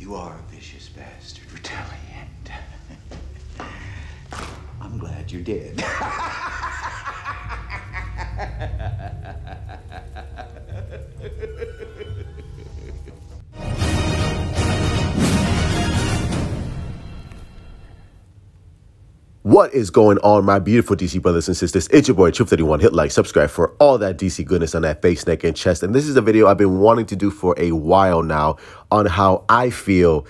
You are a vicious bastard, Retaliant. I'm glad you're dead. What is going on, my beautiful DC brothers and sisters? It's your boy, Truth31. Hit like, subscribe for all that DC goodness on that face, neck, and chest. And this is a video I've been wanting to do for a while now on how I feel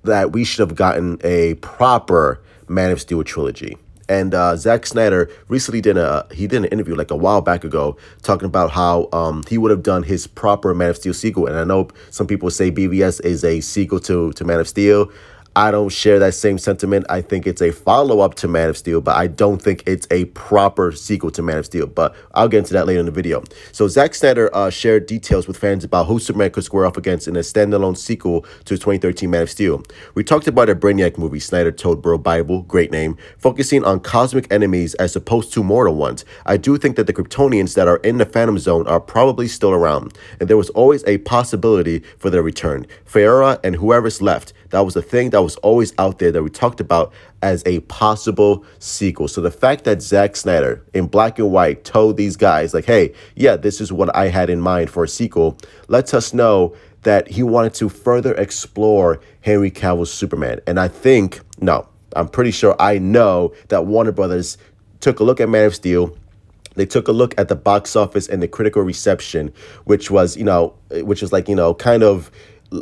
that we should have gotten a proper Man of Steel trilogy. And Zack Snyder recently did an interview like a while back ago talking about how he would have done his proper Man of Steel sequel. And I know some people say BVS is a sequel to Man of Steel. I don't share that same sentiment. I think it's a follow-up to Man of Steel, but I don't think it's a proper sequel to Man of Steel. But I'll get into that later in the video. So Zack Snyder shared details with fans about who Superman could square off against in a standalone sequel to 2013 Man of Steel. We talked about a Brainiac movie, Snyder told Bro Bible, great name, focusing on cosmic enemies as opposed to mortal ones. I do think that the Kryptonians that are in the Phantom Zone are probably still around, and there was always a possibility for their return. Faora and whoever's left, that was a thing that was always out there that we talked about as a possible sequel. So the fact that Zack Snyder in black and white told these guys like, hey, yeah, this is what I had in mind for a sequel, lets us know that he wanted to further explore Henry Cavill's Superman. And I think, no, I'm pretty sure I know that Warner Brothers took a look at Man of Steel. They took a look at the box office and the critical reception, which was like, kind of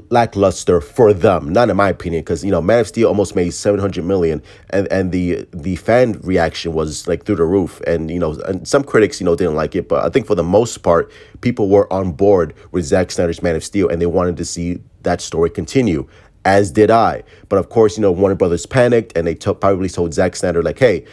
lackluster for them, not in my opinion, because Man of Steel almost made 700 million, and the fan reaction was like through the roof, and and some critics didn't like it, but I think for the most part people were on board with Zack Snyder's Man of Steel, and they wanted to see that story continue, as did I. But of course, Warner Brothers panicked, and they probably told Zack Snyder like, hey,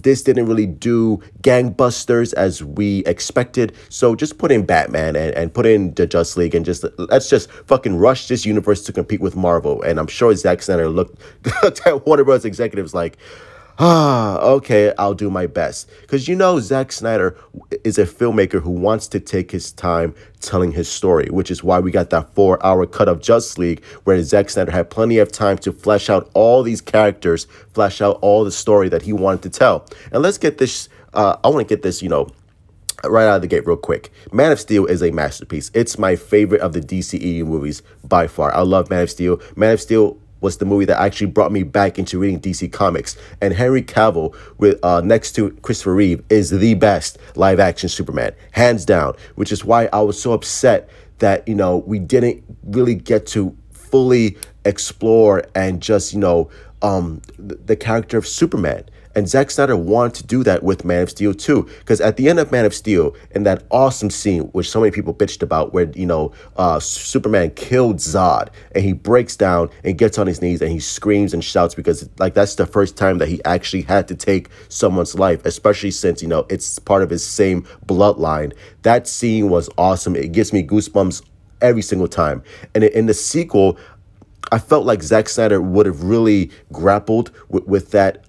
this didn't really do gangbusters as we expected, so just put in Batman and put in the Justice League, and let's just fucking rush this universe to compete with Marvel. And I'm sure Zack Snyder looked at Warner Brothers executives like, okay, I'll do my best. Because Zack Snyder is a filmmaker who wants to take his time telling his story, which is why we got that 4-hour cut of Justice League, where Zack Snyder had plenty of time to flesh out all these characters, flesh out all the story that he wanted to tell. And let's get this, I want to get this, right out of the gate real quick. Man of Steel is a masterpiece. It's my favorite of the DCEU movies by far. I love Man of Steel. Man of Steel was the movie that actually brought me back into reading DC Comics. And Henry Cavill, with next to Christopher Reeve, is the best live-action Superman, hands down, which is why I was so upset that, we didn't really get to fully explore and just, the character of Superman. And Zack Snyder wanted to do that with Man of Steel too, because at the end of Man of Steel, in that awesome scene, which so many people bitched about, where Superman killed Zod, and he breaks down and gets on his knees and he screams and shouts, because like that's the first time that he actually had to take someone's life, especially since it's part of his same bloodline. That scene was awesome. It gives me goosebumps every single time. And in the sequel, I felt like Zack Snyder would have really grappled with that.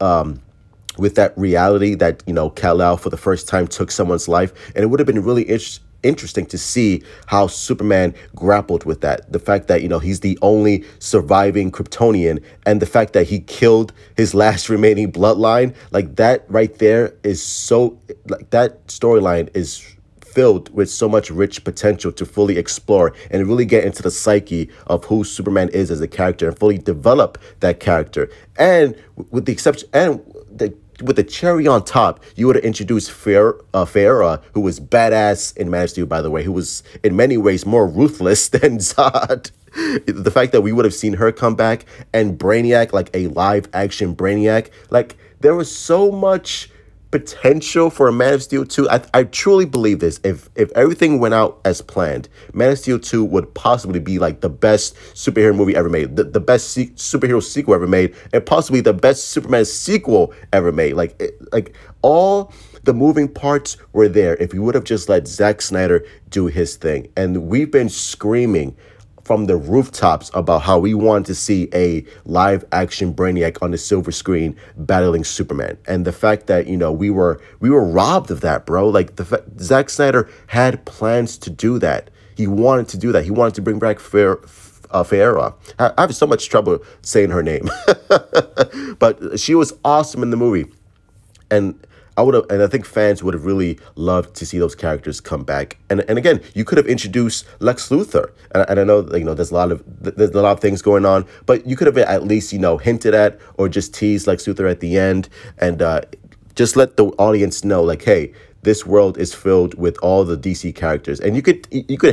With that reality that, Kal-El for the first time took someone's life. And it would have been really interesting to see how Superman grappled with that. The fact that, he's the only surviving Kryptonian, and the fact that he killed his last remaining bloodline, like that right there is so, like that storyline is filled with so much rich potential to fully explore and really get into the psyche of who Superman is as a character and fully develop that character. And with the exception, with the cherry on top, you would have introduced Faora, who was badass in Man of Steel, by the way, who was in many ways more ruthless than Zod. The fact that we would have seen her come back, and Brainiac, like a live action Brainiac, like there was so much potential for a Man of Steel 2. I truly believe this. If everything went out as planned, Man of Steel 2 would possibly be like the best superhero movie ever made, the best superhero sequel ever made, and possibly the best Superman sequel ever made. Like all the moving parts were there if we would have just let Zack Snyder do his thing. And we've been screaming from the rooftops about how we want to see a live action Brainiac on the silver screen battling Superman. And the fact that, we were robbed of that, bro. Like Zack Snyder had plans to do that. He wanted to do that. He wanted to bring back Ferreira. I have so much trouble saying her name, but she was awesome in the movie, and I think fans would have really loved to see those characters come back. And again, you could have introduced Lex Luthor, and I know there's a lot of things going on, but you could have at least hinted at or just teased Lex Luthor at the end, and just let the audience know, like, hey, this world is filled with all the DC characters. And you could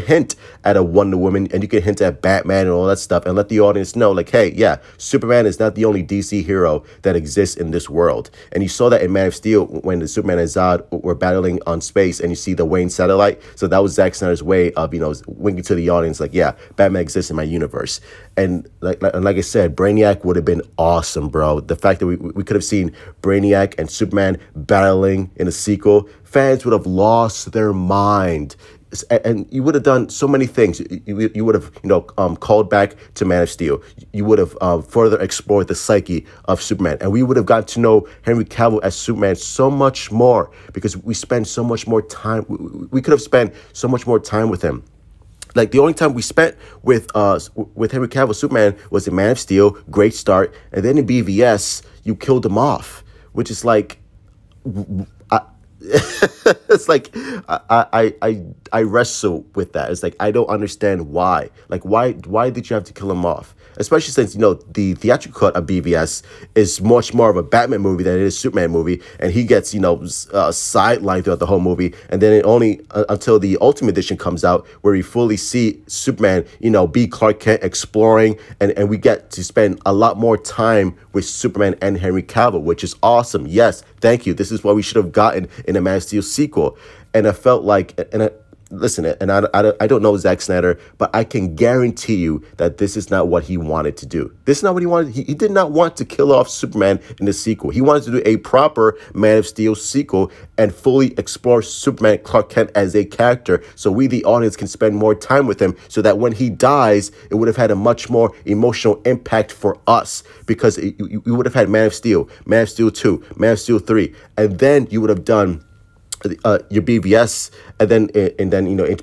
hint at a Wonder Woman, and you could hint at Batman and all that stuff, and let the audience know, like, hey, yeah, Superman is not the only DC hero that exists in this world. And you saw that in Man of Steel when the Superman and Zod were battling on space, and you see the Wayne satellite. So that was Zack Snyder's way of, winking to the audience, like, yeah, Batman exists in my universe. And like I said, Brainiac would have been awesome, bro. The fact that we could have seen Brainiac and Superman battling in a sequel, fans would have lost their mind. And you would have done so many things. You would have, called back to Man of Steel. You would have further explored the psyche of Superman. And we would have gotten to know Henry Cavill as Superman so much more, because we spend so much more time. We could have spent so much more time with him. Like, the only time we spent with Henry Cavill Superman was in Man of Steel, great start, and then in BVS you killed him off, which is like, it's like I wrestle with that. It's like, I don't understand why. Like, why did you have to kill him off? Especially since the theatrical cut of BVS is much more of a Batman movie than it is a Superman movie, and he gets sidelined throughout the whole movie, and then it only until the Ultimate Edition comes out where we fully see Superman be Clark Kent exploring, and we get to spend a lot more time with Superman and Henry Cavill, which is awesome. Yes, thank you. This is what we should have gotten in a Man of Steel sequel. And I felt like, listen, and I don't know Zack Snyder, but I can guarantee you that this is not what he wanted to do. This is not what he wanted. He did not want to kill off Superman in the sequel. He wanted to do a proper Man of Steel sequel and fully explore Superman Clark Kent as a character, so we, the audience, can spend more time with him, so that when he dies, it would have had a much more emotional impact for us, because you would have had Man of Steel 2, Man of Steel 3, and then you would have done your BVS, and then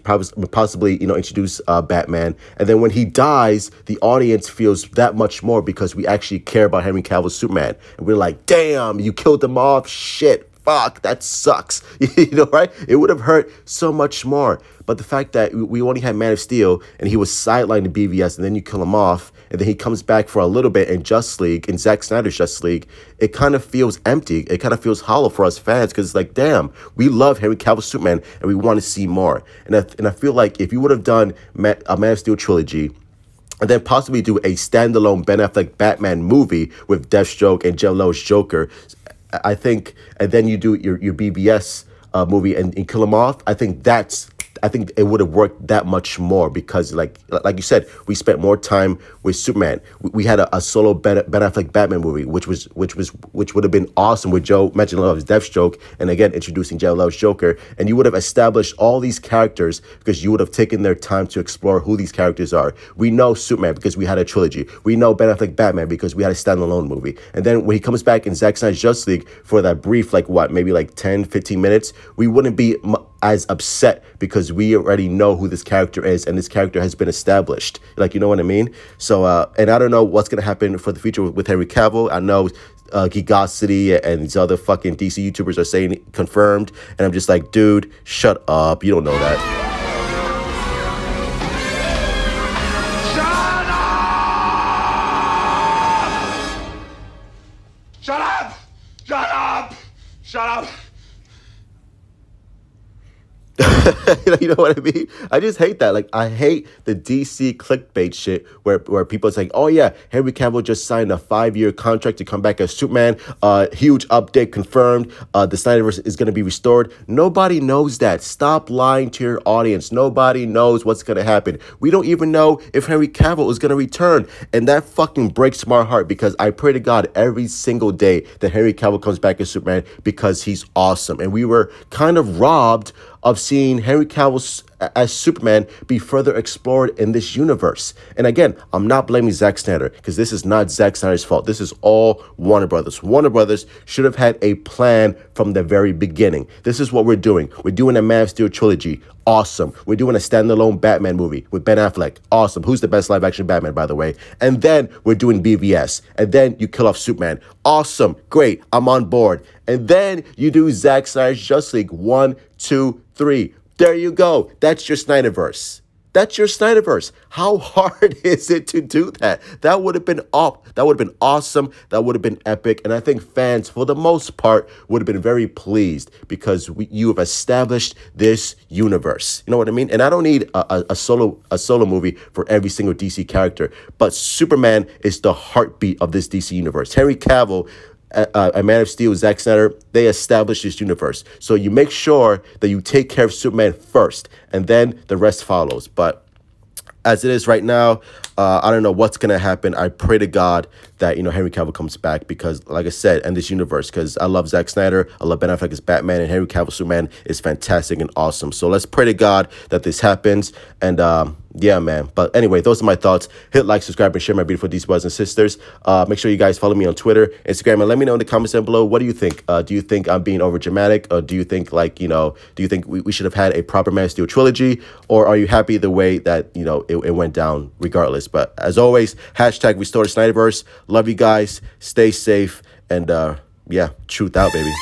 possibly introduce Batman, and then when he dies, the audience feels that much more, because we actually care about Henry Cavill's Superman, and we're like, damn, you killed him off, shit, fuck, that sucks. Right? It would have hurt so much more. But the fact that we only had Man of Steel and he was sidelined in BVS, and then you kill him off, and then he comes back for a little bit in Justice League, in Zack Snyder's Justice League, it kind of feels empty. It kind of feels hollow for us fans, because it's like, damn, we love Henry Cavill Superman and we want to see more. And I feel like if you would have done a Man of Steel trilogy, and then possibly do a standalone Ben Affleck Batman movie with Deathstroke and Jared Leto's Joker, I think, and then you do your BBS movie and kill him off, I think it would have worked that much more, because like you said, we spent more time with Superman. We had a solo Ben Affleck Batman movie, which would have been awesome, with Joe Manganiello's Deathstroke, and again introducing Jared Leto's Joker, and you would have established all these characters, because you would have taken their time to explore who these characters are. We know Superman because we had a trilogy. We know Ben Affleck Batman because we had a standalone movie. And then when he comes back in Zack Snyder's Justice League for that brief, maybe 10, 15 minutes, we wouldn't be as upset, because we already know who this character is, and this character has been established. You know what I mean? So, and I don't know what's going to happen for the future with Henry Cavill. I know Geekosity and these other fucking DC YouTubers are saying confirmed, and I'm just like, dude, shut up. You don't know that. Shut up! Shut up! Shut up! You know what I mean? I just hate that. I hate the DC clickbait shit where people are saying, oh yeah, Henry Cavill just signed a 5-year contract to come back as Superman. Huge update confirmed. The Snyderverse is going to be restored. Nobody knows that. Stop lying to your audience. Nobody knows what's going to happen. We don't even know if Henry Cavill is going to return. And that fucking breaks my heart, because I pray to God every single day that Henry Cavill comes back as Superman, because he's awesome. And we were kind of robbed of seeing Henry Cavill as Superman be further explored in this universe. And again, I'm not blaming Zack Snyder because this is not Zack Snyder's fault. This is all Warner Brothers. Warner Brothers should have had a plan from the very beginning. This is what we're doing. We're doing a Man of Steel trilogy. Awesome. We're doing a standalone Batman movie with Ben Affleck. Awesome. Who's the best live action Batman, by the way? And then we're doing BVS. And then you kill off Superman. Awesome. Great. I'm on board. And then you do Zack Snyder's Justice League 1, 2, 3. There you go. That's your Snyderverse. That's your Snyderverse. How hard is it to do that? That would have been that would have been awesome. That would have been epic. And I think fans, for the most part, would have been very pleased because you have established this universe. You know what I mean? And I don't need a solo movie for every single DC character. But Superman is the heartbeat of this DC universe. Henry Cavill, a Man of Steel, Zack Snyder, they established this universe. So you make sure that you take care of Superman first, and then the rest follows. But as it is right now, I don't know what's going to happen. I pray to God that, Henry Cavill comes back because, like I said, in this universe, because I love Zack Snyder, I love Ben Affleck as Batman, and Henry Cavill Superman is fantastic and awesome. So let's pray to God that this happens. And yeah, man. But anyway, those are my thoughts. Hit like, subscribe, and share, my beautiful DC brothers and sisters. Make sure you guys follow me on Twitter, Instagram, and let me know in the comments down below. What do you think? Do you think I'm being over dramatic, or do you think do you think we should have had a proper Man of Steel trilogy, or are you happy the way that it went down regardless? But as always, hashtag restore the Snyderverse. Love you guys. Stay safe, and yeah, truth out, baby.